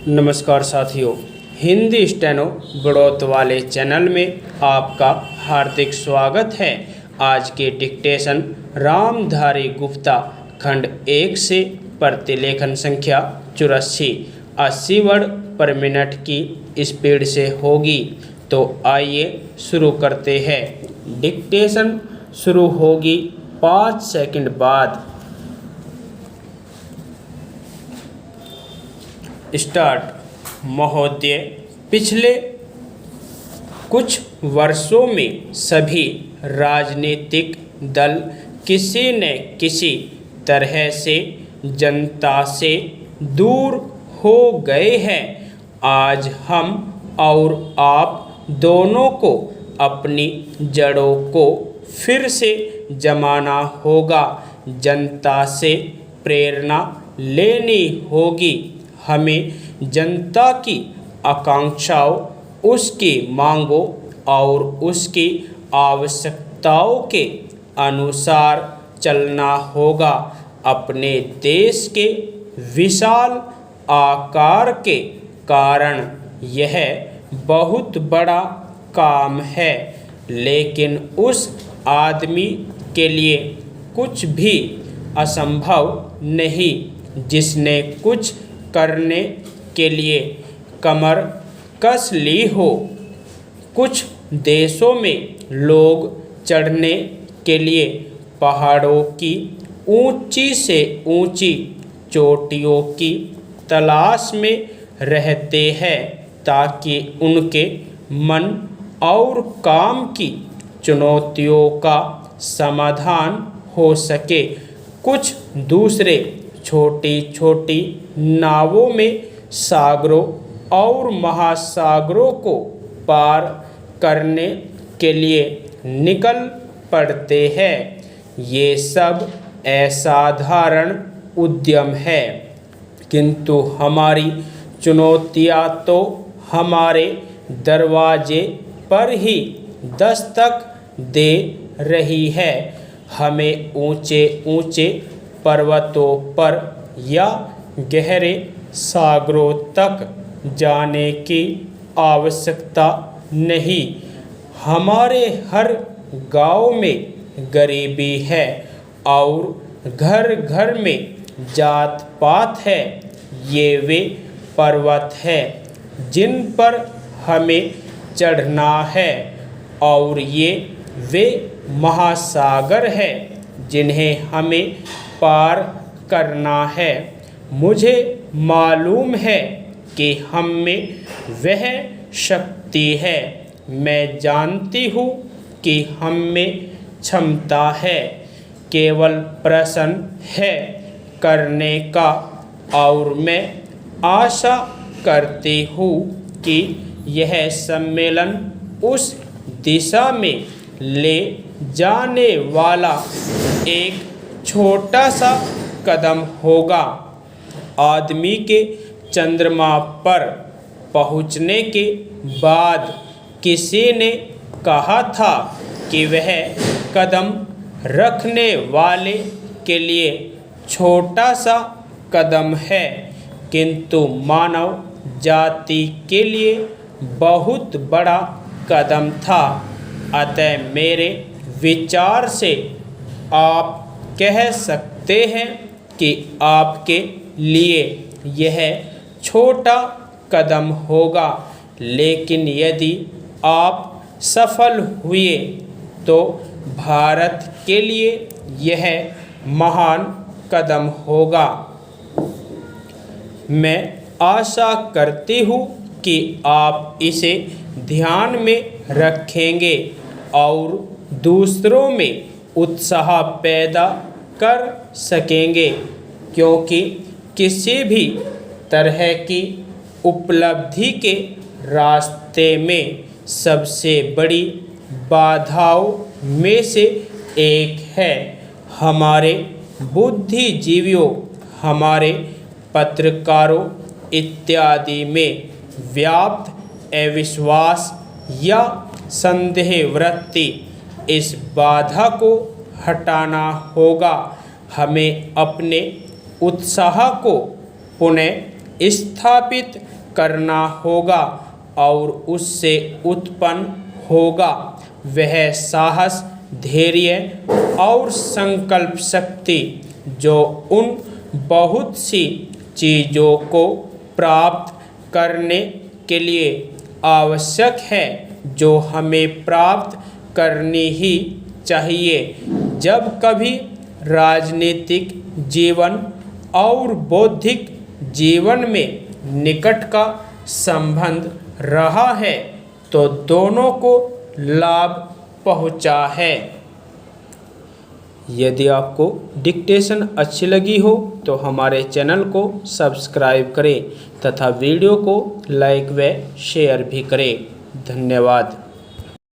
नमस्कार साथियों, हिंदी स्टेनो बढ़ोत वाले चैनल में आपका हार्दिक स्वागत है। आज के डिक्टेशन रामधारी गुप्ता खंड 1 से प्रतिलेखन संख्या 84 80 वर्ड पर मिनट की स्पीड से होगी। तो आइए शुरू करते हैं। डिक्टेशन शुरू होगी 5 सेकंड बाद। स्टार्ट। महोदय, पिछले कुछ वर्षों में सभी राजनीतिक दल किसी न किसी तरह से जनता से दूर हो गए हैं। आज हम और आप दोनों को अपनी जड़ों को फिर से जमाना होगा। जनता से प्रेरणा लेनी होगी। हमें जनता की आकांक्षाओं, उसकी मांगों और उसकी आवश्यकताओं के अनुसार चलना होगा। अपने देश के विशाल आकार के कारण यह बहुत बड़ा काम है, लेकिन उस आदमी के लिए कुछ भी असंभव नहीं जिसने कुछ करने के लिए कमर कस ली हो। कुछ देशों में लोग चढ़ने के लिए पहाड़ों की ऊंची से ऊंची चोटियों की तलाश में रहते हैं ताकि उनके मन और काम की चुनौतियों का समाधान हो सके। कुछ दूसरे छोटी छोटी नावों में सागरों और महासागरों को पार करने के लिए निकल पड़ते हैं। ये सब असाधारण उद्यम है, किंतु हमारी चुनौतियां तो हमारे दरवाजे पर ही दस्तक दे रही है। हमें ऊंचे ऊंचे पर्वतों पर या गहरे सागरों तक जाने की आवश्यकता नहीं। हमारे हर गांव में गरीबी है और घर घर में जात पात है। ये वे पर्वत हैं जिन पर हमें चढ़ना है और ये वे महासागर हैं जिन्हें हमें पार करना है। मुझे मालूम है कि हम में वह शक्ति है। मैं जानती हूँ कि हम में क्षमता है। केवल प्रश्न है करने का, और मैं आशा करती हूँ कि यह सम्मेलन उस दिशा में ले जाने वाला एक छोटा सा कदम होगा। आदमी के चंद्रमा पर पहुंचने के बाद किसी ने कहा था कि वह कदम रखने वाले के लिए छोटा सा कदम है, किंतु मानव जाति के लिए बहुत बड़ा कदम था। अतः मेरे विचार से आप कह सकते हैं कि आपके लिए यह छोटा कदम होगा, लेकिन यदि आप सफल हुए तो भारत के लिए यह महान कदम होगा। मैं आशा करती हूँ कि आप इसे ध्यान में रखेंगे और दूसरों में उत्साह पैदा कर सकेंगे, क्योंकि किसी भी तरह की उपलब्धि के रास्ते में सबसे बड़ी बाधाओं में से एक है हमारे बुद्धिजीवियों, हमारे पत्रकारों इत्यादि में व्याप्त अविश्वास या संदेह वृत्ति। इस बाधा को हटाना होगा। हमें अपने उत्साह को पुनः स्थापित करना होगा और उससे उत्पन्न होगा वह साहस, धैर्य और संकल्प शक्ति जो उन बहुत सी चीज़ों को प्राप्त करने के लिए आवश्यक है जो हमें प्राप्त करनी ही चाहिए। जब कभी राजनीतिक जीवन और बौद्धिक जीवन में निकट का संबंध रहा है तो दोनों को लाभ पहुंचा है। यदि आपको डिक्टेशन अच्छी लगी हो तो हमारे चैनल को सब्सक्राइब करें तथा वीडियो को लाइक व शेयर भी करें। धन्यवाद।